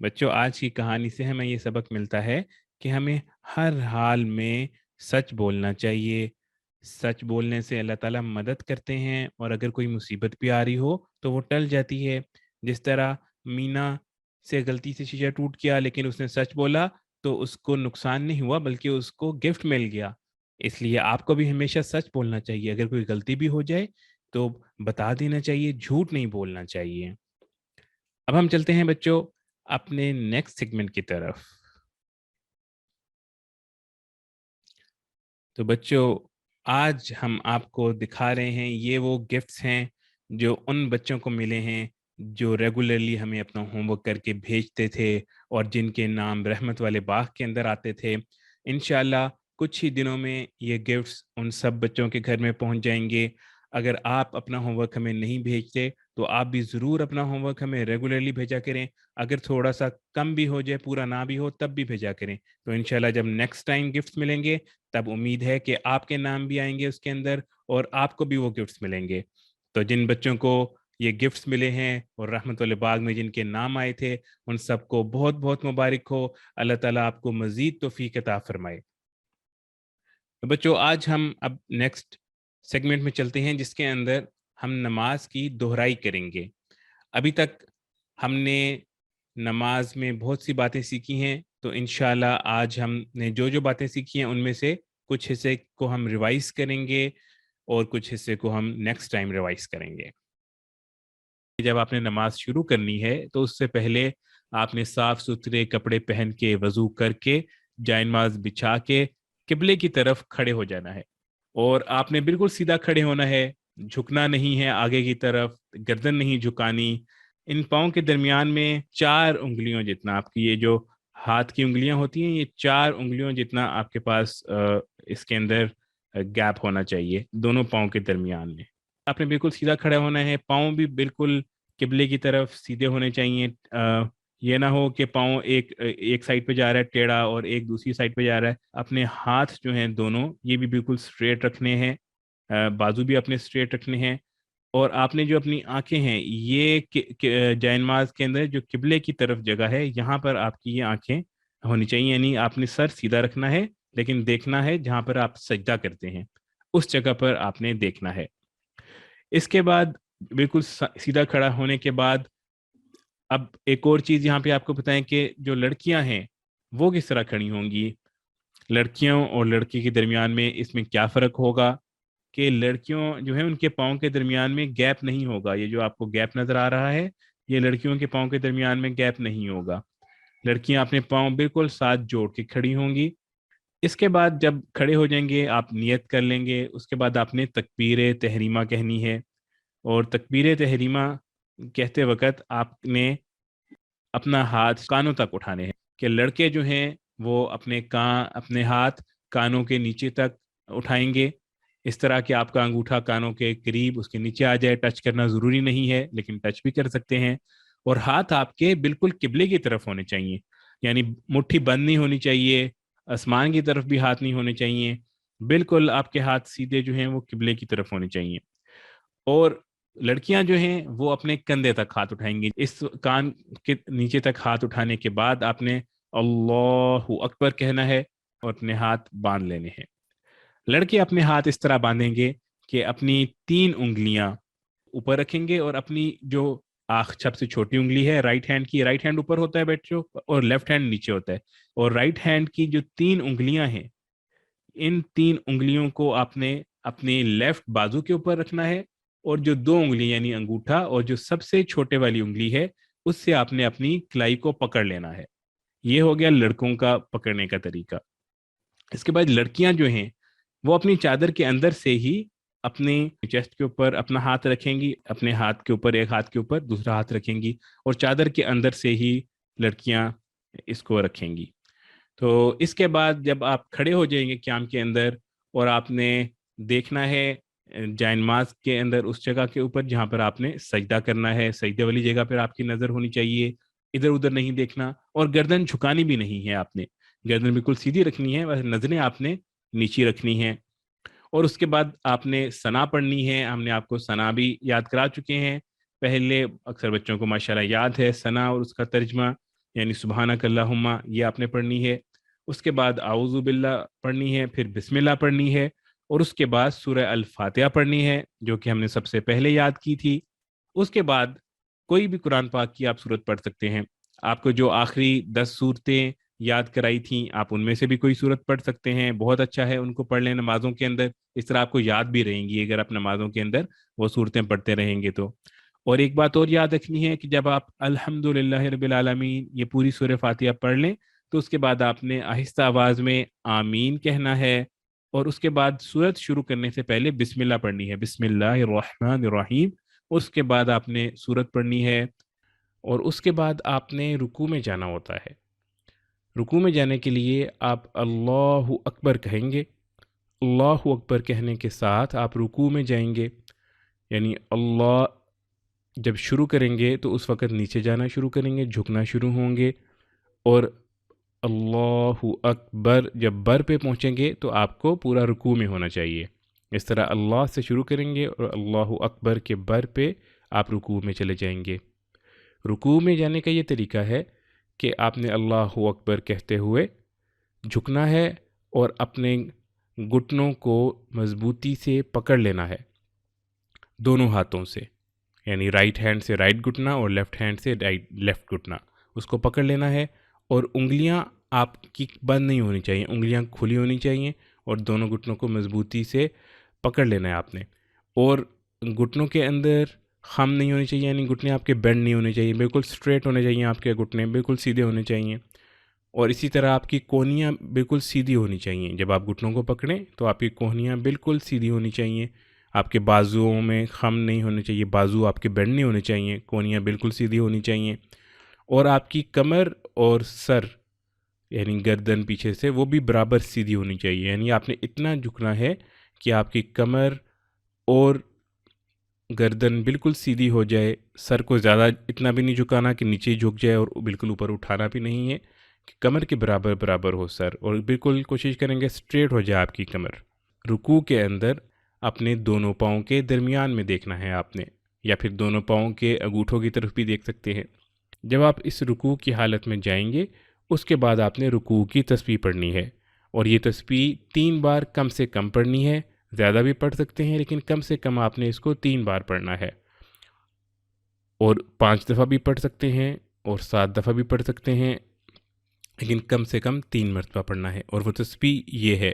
بچوں آج کی کہانی سے ہمیں یہ سبق ملتا ہے کہ ہمیں ہر حال میں سچ بولنا چاہیے. سچ بولنے سے اللہ تعالیٰ مدد کرتے ہیں اور اگر کوئی مصیبت بھی آ رہی ہو تو وہ ٹل جاتی ہے. جس طرح مینا سے غلطی سے شیشہ ٹوٹ گیا لیکن اس نے سچ بولا تو اس کو نقصان نہیں ہوا بلکہ اس کو گفٹ مل گیا. اس لیے آپ کو بھی ہمیشہ سچ بولنا چاہیے. اگر کوئی غلطی بھی ہو جائے تو بتا دینا چاہیے, جھوٹ نہیں بولنا چاہیے. اب ہم چلتے ہیں بچوں اپنے نیکسٹ سیگمنٹ کی طرف. تو بچوں آج ہم آپ کو دکھا رہے ہیں یہ وہ گفٹس ہیں جو ان بچوں کو ملے ہیں جو ریگولرلی ہمیں اپنا ہوم ورک کر کے بھیجتے تھے اور جن کے نام رحمت والے باغ کے اندر آتے تھے. انشاءاللہ کچھ ہی دنوں میں یہ گفٹس ان سب بچوں کے گھر میں پہنچ جائیں گے. اگر آپ اپنا ہوم ورک ہمیں نہیں bھیجتے تو آپ بھی ضرور اپنا ہوم ورک ہمیں ریگولرلی بھیجا کریں. اگر تھوڑا سا کم بھی ہو جائے, پورا نہ بھی ہو, تب بھی بھیجا کریں. تو انشاءاللہ جب نیکسٹ ٹائم گفٹس ملیں گے تب امید ہے کہ آپ کے نام بھی آئیں گے اس کے اندر اور آپ کو بھی وہ گفٹس ملیں گے. تو جن بچوں کو یہ گفٹس ملے ہیں اور رحمت اللہ باغ میں جن کے نام آئے تھے ان سب کو بہت بہت مبارک ہو. اللہ تعالیٰ آپ کو مزید توفیق عطا فرمائے. تو بچوں آج ہم اب نیکسٹ سیگمنٹ میں چلتے ہیں جس کے اندر ہم نماز کی دہرائی کریں گے. ابھی تک ہم نے نماز میں بہت سی باتیں سیکھی ہیں تو انشاءاللہ آج ہم نے جو باتیں سیکھی ہیں ان میں سے کچھ حصے کو ہم ریوائز کریں گے اور کچھ حصے کو ہم نیکسٹ ٹائم ریوائز کریں گے. جب آپ نے نماز شروع کرنی ہے تو اس سے پہلے آپ نے صاف ستھرے کپڑے پہن کے وضو کر کے جائے نماز بچھا کے قبلے کی طرف کھڑے ہو جانا ہے اور آپ نے بالکل سیدھا کھڑے ہونا ہے, جھکنا نہیں ہے آگے کی طرف, گردن نہیں جھکانی. ان پاؤں کے درمیان میں 4 انگلیوں جتنا آپ کی یہ جو ہاتھ کی انگلیاں ہوتی ہیں یہ 4 انگلیوں جتنا آپ کے پاس اس کے اندر گیپ ہونا چاہیے دونوں پاؤں کے درمیان میں. آپ نے بالکل سیدھا کھڑا ہونا ہے, پاؤں بھی بالکل قبلے کی طرف سیدھے ہونے چاہیے. یہ نہ ہو کہ پاؤں ایک سائڈ پہ جا رہا ہے ٹیڑھا اور ایک دوسری سائڈ پہ جا رہا ہے. اپنے ہاتھ جو ہیں دونوں یہ بھی بالکل سٹریٹ رکھنے ہیں, بازو بھی اپنے سٹریٹ رکھنے ہیں اور آپ نے جو اپنی آنکھیں ہیں یہ جائے نماز کے اندر جو قبلے کی طرف جگہ ہے یہاں پر آپ کی یہ آنکھیں ہونی چاہیے. یعنی آپ نے سر سیدھا رکھنا ہے لیکن دیکھنا ہے جہاں پر آپ سجدہ کرتے ہیں اس جگہ پر آپ نے دیکھنا ہے. اس کے بعد بالکل سیدھا کھڑا ہونے کے بعد اب ایک اور چیز یہاں پہ آپ کو بتائیں کہ جو لڑکیاں ہیں وہ کس طرح کھڑی ہوں گی. لڑکیوں اور لڑکی کے درمیان میں اس میں کیا فرق ہوگا کہ لڑکیوں جو ہیں ان کے پاؤں کے درمیان میں گیپ نہیں ہوگا. یہ جو آپ کو گیپ نظر آ رہا ہے یہ لڑکیوں کے پاؤں کے درمیان میں گیپ نہیں ہوگا. لڑکیاں اپنے پاؤں بالکل ساتھ جوڑ کے کھڑی ہوں گی. اس کے بعد جب کھڑے ہو جائیں گے آپ نیت کر لیں گے. اس کے بعد آپ نے تکبیر تحریمہ کہنی ہے اور تکبیر تحریمہ کہتے وقت آپ نے اپنا ہاتھ کانوں تک اٹھانے ہیں کہ لڑکے جو ہیں وہ اپنے ہاتھ کانوں کے نیچے تک اٹھائیں گے اس طرح کہ آپ کا انگوٹھا کانوں کے قریب اس کے نیچے آ جائے. ٹچ کرنا ضروری نہیں ہے لیکن ٹچ بھی کر سکتے ہیں. اور ہاتھ آپ کے بالکل قبلے کی طرف ہونے چاہیے, یعنی مٹھی بند نہیں ہونی چاہیے, آسمان کی طرف بھی ہاتھ نہیں ہونے چاہیے, بالکل آپ کے ہاتھ سیدھے جو ہیں وہ قبلے کی طرف ہونے چاہیے. اور لڑکیاں جو ہیں وہ اپنے کندھے تک ہاتھ اٹھائیں گی. اس کان کے نیچے تک ہاتھ اٹھانے کے بعد آپ نے اللہ اکبر کہنا ہے اور اپنے ہاتھ باندھ لینے ہیں. لڑکے اپنے ہاتھ اس طرح باندھیں گے کہ اپنی 3 انگلیاں اوپر رکھیں گے اور اپنی جو سب سے چھوٹی انگلی ہے رائٹ ہینڈ اوپر ہوتا ہے بچوں اور لیفٹ ہینڈ نیچے ہوتا ہے. اور رائٹ ہینڈ کی جو 3 انگلیاں ہیں ان 3 انگلیوں کو آپ نے اپنی لیفٹ بازو کے اوپر رکھنا ہے اور جو 2 انگلی یعنی انگوٹھا اور جو سب سے چھوٹے والی انگلی ہے اس سے آپ نے اپنی کلائی کو پکڑ لینا ہے. یہ ہو گیا لڑکوں کا پکڑنے کا طریقہ. اس کے بعد لڑکیاں جو ہیں وہ اپنی چادر کے اندر سے ہی اپنے چیسٹ کے اوپر اپنا ہاتھ رکھیں گی, اپنے ہاتھ کے اوپر ایک ہاتھ کے اوپر دوسرا ہاتھ رکھیں گی اور چادر کے اندر سے ہی لڑکیاں اس کو رکھیں گی. تو اس کے بعد جب آپ کھڑے ہو جائیں گے قیام کے اندر اور آپ نے دیکھنا ہے جائے نماز کے اندر اس جگہ کے اوپر جہاں پر آپ نے سجدہ کرنا ہے, سجدے والی جگہ پر آپ کی نظر ہونی چاہیے, ادھر ادھر نہیں دیکھنا اور گردن جھکانی بھی نہیں ہے. آپ نے گردن بالکل سیدھی رکھنی ہے, بس نظریں آپ نے نیچی رکھنی ہیں. اور اس کے بعد آپ نے ثنا پڑھنی ہے. ہم نے آپ کو ثنا بھی یاد کرا چکے ہیں پہلے, اکثر بچوں کو ماشاءاللہ یاد ہے ثنا اور اس کا ترجمہ. یعنی سبحانک اللہم یہ آپ نے پڑھنی ہے، اس کے بعد اعوذ باللہ پڑھنی ہے، پھر بسم اللہ پڑھنی ہے، اور اس کے بعد سورہ الفاتحہ پڑھنی ہے جو کہ ہم نے سب سے پہلے یاد کی تھی۔ اس کے بعد کوئی بھی قرآن پاک کی آپ صورت پڑھ سکتے ہیں۔ آپ کو جو آخری 10 صورتیں یاد کرائی تھیں آپ ان میں سے بھی کوئی صورت پڑھ سکتے ہیں، بہت اچھا ہے ان کو پڑھ لیں نمازوں کے اندر، اس طرح آپ کو یاد بھی رہیں گی اگر آپ نمازوں کے اندر وہ صورتیں پڑھتے رہیں گے تو۔ اور ایک بات اور یاد رکھنی ہے کہ جب آپ الحمدللہ رب العالمین یہ پوری سورہ فاتحہ پڑھ لیں تو اس کے بعد آپ نے آہستہ آواز میں آمین کہنا ہے، اور اس کے بعد سورت شروع کرنے سے پہلے بسم اللہ پڑھنی ہے، بسم اللہ الرحمن الرحیم۔ اس کے بعد آپ نے سورت پڑھنی ہے، اور اس کے بعد آپ نے رکوع میں جانا ہوتا ہے۔ رکوع میں جانے کے لیے آپ اللہ اکبر کہیں گے، اللہ اکبر کہنے کے ساتھ آپ رکوع میں جائیں گے، یعنی اللہ جب شروع کریں گے تو اس وقت نیچے جانا شروع کریں گے، جھکنا شروع ہوں گے، اور اللہ اکبر جب بر پہ پہنچیں گے تو آپ کو پورا رکوع میں ہونا چاہیے۔ اس طرح اللہ سے شروع کریں گے اور اللہ اکبر کے بر پہ آپ رکوع میں چلے جائیں گے۔ رکوع میں جانے کا یہ طریقہ ہے کہ آپ نے اللہ اکبر کہتے ہوئے جھکنا ہے اور اپنے گھٹنوں کو مضبوطی سے پکڑ لینا ہے دونوں ہاتھوں سے، یعنی رائٹ ہینڈ سے رائٹ گھٹنا اور لیفٹ ہینڈ سے لیفٹ گھٹنا، اس کو پکڑ لینا ہے، اور انگلیاں آپ کی بند نہیں ہونی چاہیے، انگلیاں کھلی ہونی چاہیے، اور دونوں گھٹنوں کو مضبوطی سے پکڑ لینا ہے آپ نے، اور گھٹنوں کے اندر خم نہیں ہونی چاہیے، یعنی گھٹنے آپ کے بینڈ نہیں ہونے چاہیے، بالکل سٹریٹ ہونے چاہیے، آپ کے گھٹنے بالکل سیدھے ہونے چاہیے، اور اسی طرح آپ کی کونیاں بالکل سیدھی ہونی چاہیے۔ جب آپ گھٹنوں کو پکڑیں تو آپ کی کونیاں بالکل سیدھی ہونی چاہیے، آپ کے بازوؤں میں خم نہیں ہونے چاہیے، بازو آپ کے بینڈ نہیں ہونے چاہیے، کونیاں بالکل سیدھی ہونی چاہیے، اور آپ کی کمر اور سر یعنی گردن پیچھے سے وہ بھی برابر سیدھی ہونی چاہیے، یعنی آپ نے اتنا جھکنا ہے کہ آپ کی کمر اور گردن بالکل سیدھی ہو جائے، سر کو زیادہ اتنا بھی نہیں جھکانا کہ نیچے جھک جائے اور بالکل اوپر اٹھانا بھی نہیں ہے، کہ کمر کے برابر برابر ہو سر، اور بالکل کوشش کریں گے سٹریٹ ہو جائے آپ کی کمر۔ رکوع کے اندر اپنے دونوں پاؤں کے درمیان میں دیکھنا ہے آپ نے، یا پھر دونوں پاؤں کے انگوٹھوں کی طرف بھی دیکھ سکتے ہیں۔ جب آپ اس رکوع کی حالت میں جائیں گے اس کے بعد آپ نے رکوع کی تسبیح پڑھنی ہے، اور یہ تسبیح 3 بار کم سے کم پڑھنی ہے، زیادہ بھی پڑھ سکتے ہیں لیکن کم سے کم آپ نے اس کو 3 بار پڑھنا ہے، اور 5 دفعہ بھی پڑھ سکتے ہیں اور 7 دفعہ بھی پڑھ سکتے ہیں، لیکن کم سے کم 3 مرتبہ پڑھنا ہے، اور وہ تسبیح یہ ہے: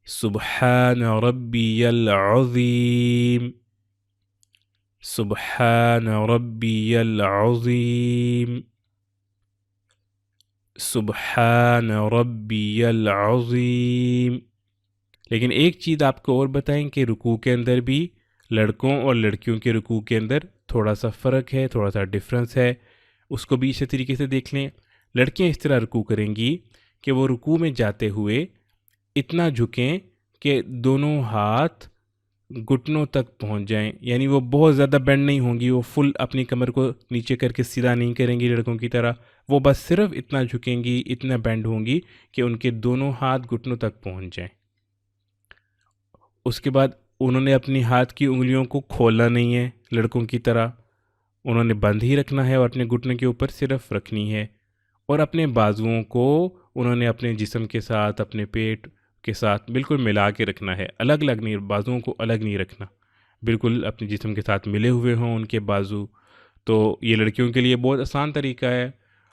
سبحان ربی العظیم، سبحان ربی العظیم، سبحان ربی العظیم۔ لیکن ایک چیز آپ کو اور بتائیں کہ رکوع کے اندر بھی لڑکوں اور لڑکیوں کے رکوع کے اندر تھوڑا سا فرق ہے، تھوڑا سا ڈفرنس ہے، اس کو بھی اسی طریقے سے دیکھ لیں۔ لڑکیاں اس طرح رکوع کریں گی کہ وہ رکوع میں جاتے ہوئے اتنا جھکیں کہ دونوں ہاتھ گھٹنوں تک پہنچ جائیں، یعنی وہ بہت زیادہ بینڈ نہیں ہوں گی، وہ فل اپنی کمر کو نیچے کر کے سیدھا نہیں کریں گی لڑکوں کی طرح، وہ بس صرف اتنا جھکیں گی، اتنا بینڈ ہوں گی کہ ان کے دونوں ہاتھ گھٹنوں تک پہنچ جائیں۔ اس کے بعد انہوں نے اپنی ہاتھ کی انگلیوں کو کھولنا نہیں ہے لڑکوں کی طرح، انہوں نے بند ہی رکھنا ہے اور اپنے گھٹنے کے اوپر صرف رکھنی ہے، اور اپنے بازوؤں کو انہوں نے اپنے جسم کے ساتھ اپنے پیٹ کے ساتھ بالکل ملا کے رکھنا ہے، الگ الگ نہیں، بازوؤں کو الگ نہیں رکھنا، بالکل اپنے جسم کے ساتھ ملے ہوئے ہوں ان کے بازو۔ تو یہ لڑکیوں کے لیے بہت آسان طریقہ ہے،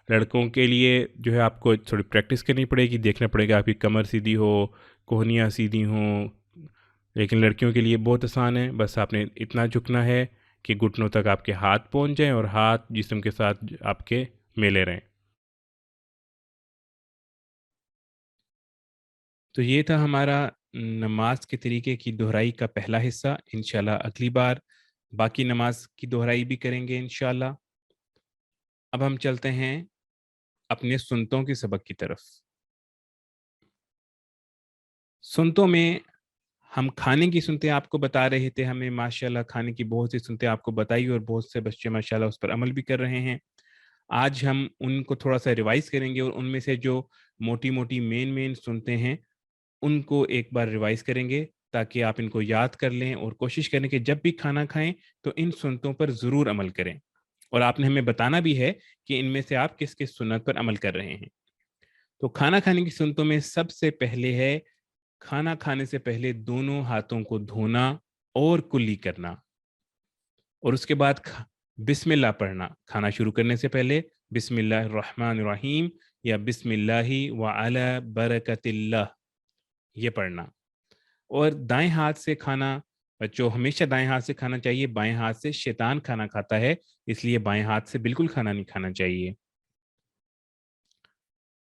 لڑکوں کے لیے جو ہے آپ کو تھوڑی پریکٹس کرنی پڑے گی، دیکھنا پڑے گا آپ کی کمر سیدھی ہو، کوہنیاں سیدھی ہوں، لیکن لڑکیوں کے لیے بہت آسان ہے، بس آپ نے اتنا جھکنا ہے کہ گھٹنوں تک آپ کے ہاتھ پہنچ جائیں اور ہاتھ جسم کے ساتھ آپ کے ملے رہیں۔ تو یہ تھا ہمارا نماز کے طریقے کی دہرائی کا پہلا حصہ۔ انشاءاللہ اگلی بار باقی نماز کی دہرائی بھی کریں گے انشاءاللہ۔ اب ہم چلتے ہیں اپنے سنتوں کے سبق کی طرف۔ سنتوں میں ہم کھانے کی سنتیں آپ کو بتا رہے تھے، ہمیں ماشاءاللہ کھانے کی بہت سی سنتیں آپ کو بتائی اور بہت سے بچے ماشاءاللہ اس پر عمل بھی کر رہے ہیں۔ آج ہم ان کو تھوڑا سا ریوائز کریں گے، اور ان میں سے جو موٹی موٹی مین سنتیں ہیں ان کو ایک بار ریوائز کریں گے تاکہ آپ ان کو یاد کر لیں، اور کوشش کریں کہ جب بھی کھانا کھائیں تو ان سنتوں پر ضرور عمل کریں۔ اور آپ نے ہمیں بتانا بھی ہے کہ ان میں سے آپ کس کس سنت پر عمل کر رہے ہیں۔ تو کھانا کھانے کی سنتوں میں سب سے پہلے ہے کھانا کھانے سے پہلے دونوں ہاتھوں کو دھونا اور کلی کرنا، اور اس کے بعد بسم اللہ پڑھنا۔ کھانا شروع کرنے سے پہلے بسم اللہ الرحمن الرحیم یا بسم اللہ وعلی برکت اللہ یہ پڑھنا۔ اور دائیں ہاتھ سے کھانا، بچوں ہمیشہ دائیں ہاتھ سے کھانا چاہیے، بائیں ہاتھ سے شیطان کھانا کھاتا ہے، اس لیے بائیں ہاتھ سے بالکل کھانا نہیں کھانا چاہیے۔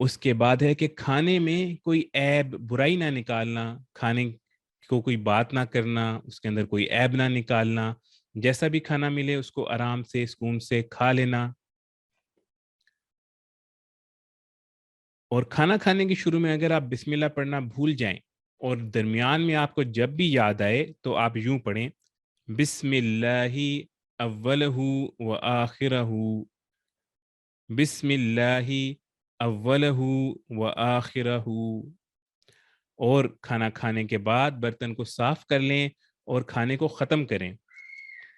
اس کے بعد ہے کہ کھانے میں کوئی عیب برائی نہ نکالنا، کھانے کو کوئی بات نہ کرنا، اس کے اندر کوئی عیب نہ نکالنا، جیسا بھی کھانا ملے اس کو آرام سے سکون سے کھا لینا۔ اور کھانا کھانے کے شروع میں اگر آپ بسم اللہ پڑھنا بھول جائیں اور درمیان میں آپ کو جب بھی یاد آئے تو آپ یوں پڑھیں بسم اللہ اولہ و آخرہ، بسم اللہ اولہ و آخرہ۔ اور کھانا کھانے کے بعد برتن کو صاف کر لیں اور کھانے کو ختم کریں۔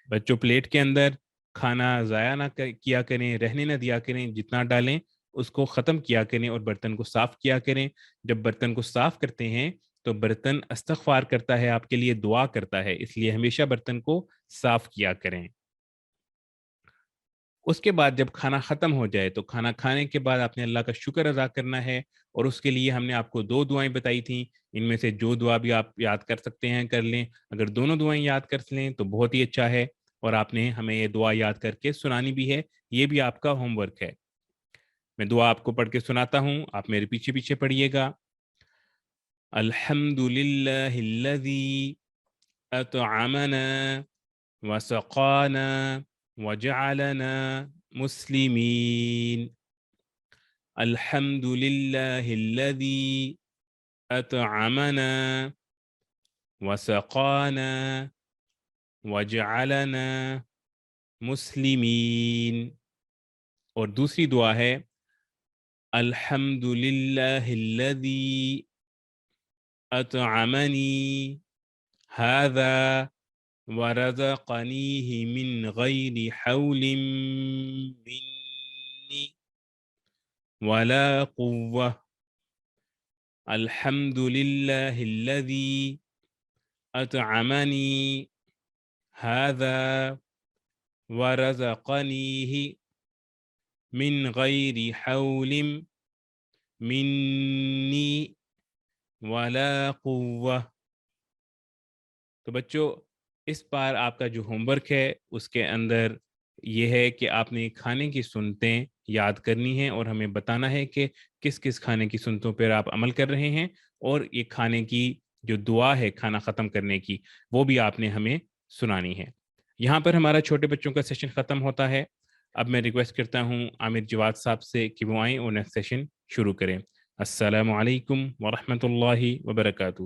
بچوں پلیٹ کے اندر کھانا ضائع نہ کیا کریں، رہنے نہ دیا کریں، جتنا ڈالیں اس کو ختم کیا کریں اور برتن کو صاف کیا کریں۔ جب برتن کو صاف کرتے ہیں تو برتن استغفار کرتا ہے، آپ کے لیے دعا کرتا ہے، اس لیے ہمیشہ برتن کو صاف کیا کریں۔ اس کے بعد جب کھانا ختم ہو جائے تو کھانا کھانے کے بعد آپ نے اللہ کا شکر ادا کرنا ہے، اور اس کے لیے ہم نے آپ کو 2 دعائیں بتائی تھیں، ان میں سے جو دعا بھی آپ یاد کر سکتے ہیں کر لیں، اگر دونوں دعائیں یاد کر لیں تو بہت ہی اچھا ہے، اور آپ نے ہمیں یہ دعا یاد کر کے سنانی بھی ہے، یہ بھی آپ کا ہوم ورک ہے۔ میں دعا آپ کو پڑھ کے سناتا ہوں، آپ میرے پیچھے پیچھے پڑھیے گا۔ الحمد للہ الذی اطعمنا وسقانا وجعلنا مسلمین، الحمد للہ الذی اطعمنا وسقانا وجعلنا مسلمین۔ اور دوسری دعا ہے الحمد للہ الذی اطعمنی هذا ورزقنیہ من غیر حول منی ولا قوة، الحمد للہ الذی اطعمنی هذا ورزقنیہ من غیر حول منی ولا قوة۔ تو بچوں اس بار آپ کا جو ہوم ورک ہے اس کے اندر یہ ہے کہ آپ نے کھانے کی سنتیں یاد کرنی ہیں اور ہمیں بتانا ہے کہ کس کس کھانے کی سنتوں پر آپ عمل کر رہے ہیں، اور یہ کھانے کی جو دعا ہے کھانا ختم کرنے کی وہ بھی آپ نے ہمیں سنانی ہے۔ یہاں پر ہمارا چھوٹے بچوں کا سیشن ختم ہوتا ہے۔ اب میں ریکویسٹ کرتا ہوں عامر جواد صاحب سے کہ وہ آئیں اور نیکسٹ سیشن شروع کریں۔ السلام علیکم ورحمۃ اللہ وبرکاتہ۔